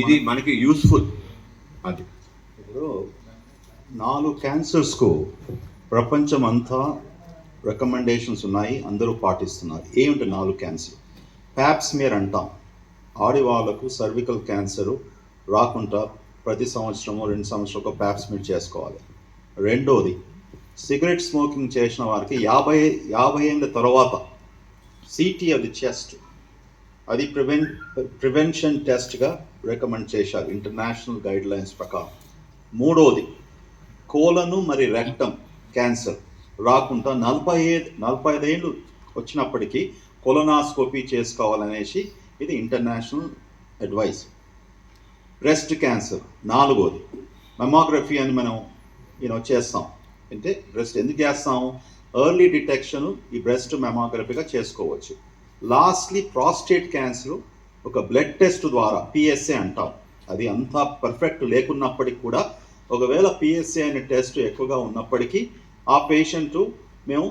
ఇది మనకి యూస్ఫుల్. అది ఇప్పుడు 4 క్యాన్సర్స్కు ప్రపంచం అంతా రికమెండేషన్స్ ఉన్నాయి, అందరూ పాటిస్తున్నారు. ఏమిటి 4 క్యాన్సర్? ప్యాప్స్మియర్ అంటాం, ఆడవాళ్ళకు సర్వికల్ క్యాన్సరు రాకుండా ప్రతి సంవత్సరము 2 సంవత్సరాలు ఒక ప్యాప్స్మియర్ చేసుకోవాలి. రెండోది, సిగరెట్ స్మోకింగ్ చేసిన వారికి 50 ఏళ్ళ తర్వాత సిటీ ఆఫ్ ది చెస్ట్, అది ప్రివెన్షన్ టెస్ట్గా రికమెండ్ చేశారు ఇంటర్నేషనల్ గైడ్ లైన్స్ ప్రకారం. మూడోది, కోలను మరి రెక్టమ్ క్యాన్సర్ రాకుండా 45 ఏళ్ళు వచ్చినప్పటికీ కొలనాస్కోపీ చేసుకోవాలనేసి ఇది ఇంటర్నేషనల్ అడ్వైస్. బ్రెస్ట్ క్యాన్సర్ నాలుగోది, మెమోగ్రఫీ అని మనం చేస్తాం. అంటే బ్రెస్ట్ ఎందుకు చేస్తాము? ఎర్లీ డిటెక్షన్ ఈ బ్రెస్ట్ మెమోగ్రఫీగా చేసుకోవచ్చు. లాస్ట్లీ ప్రాస్టేట్ క్యాన్సర్ ఒక బ్లడ్ టెస్ట్ ద్వారా, పిఎస్ఏ అంటాం, అది అంతా పర్ఫెక్ట్ లేకున్నప్పటికీ కూడా ఒకవేళ పిఎస్ఏ అనే టెస్ట్ ఎక్కువగా ఉన్నప్పటికీ ఆ పేషెంట్ మేము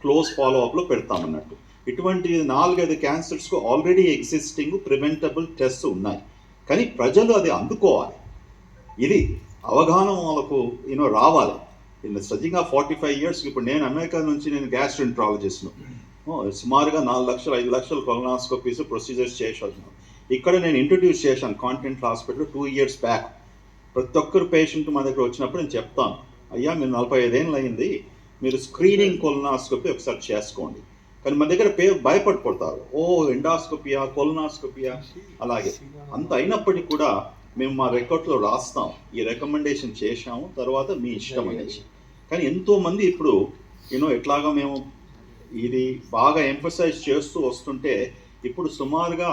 క్లోజ్ ఫాలోఅప్లో పెడతామన్నట్టు. ఇటువంటి 4-5 క్యాన్సర్స్కు ఆల్రెడీ ఎగ్జిస్టింగ్ ప్రివెంటబుల్ టెస్ట్ ఉన్నాయి, కానీ ప్రజలు అది అందుకోవాలి. ఇది అవగాహన వాళ్ళకు రావాలి. సజ్జంగా 45 years ఇప్పుడు నేను అమెరికా నుంచి గ్యాస్ట్రోఎంట్రాలజిస్ట్ను, సుమారుగా 4 లక్షలు 5 లక్షలు కొలనాస్కోపీస్ ప్రొసీజర్స్ చేసాను. ఇక్కడ నేను ఇంట్రడ్యూస్ చేశాను కాంటినెంటల్ హాస్పిటల్ 2 years బ్యాక్. ప్రతి ఒక్కరు పేషెంట్ మా దగ్గర వచ్చినప్పుడు నేను చెప్తాను, అయ్యా మీరు 45 ఏళ్ళు అయింది, మీరు స్క్రీనింగ్ కొలనాస్కోపీ ఒకసారి చేసుకోండి. కానీ మన దగ్గర భయపడిపోతారు, ఎండాస్కోపియా కొలనాస్కోపియా అలాగే. అంత అయినప్పటికీ కూడా మేము మా రికార్డ్లో రాస్తాం, ఈ రికమెండేషన్ చేశాము, తర్వాత మీ ఇష్టం అనేసి. కానీ ఎంతోమంది ఇప్పుడు ఎట్లాగా మేము ఇది బాగా ఎంఫసైజ్ చేస్తూ వస్తుంటే ఇప్పుడు సుమారుగా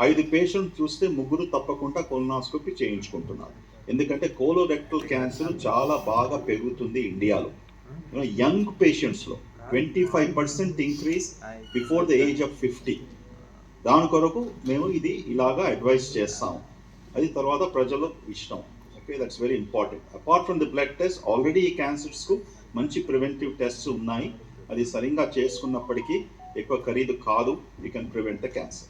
5 పేషెంట్ చూస్తే 3 తప్పకుండా కొలనాస్కోపీ చేయించుకుంటున్నారు. ఎందుకంటే కోలోరెక్టల్ క్యాన్సర్ చాలా బాగా పెరుగుతుంది ఇండియాలో. యంగ్ పేషెంట్స్లో 25% increase before the age of 50. దాని కొరకు మేము ఇది ఇలాగా అడ్వైస్ చేస్తాము. అది తర్వాత ప్రజల ఇష్టం. Okay, that's very important. Apart from the blood test, already ఈ క్యాన్సర్స్కు మంచి ప్రివెంటివ్ టెస్ట్స్ ఉన్నాయి. అది సరిగ్గా చేసుకున్నప్పటికీ ఎక్కువ ఖరీదు కాదు. You can prevent the cancer.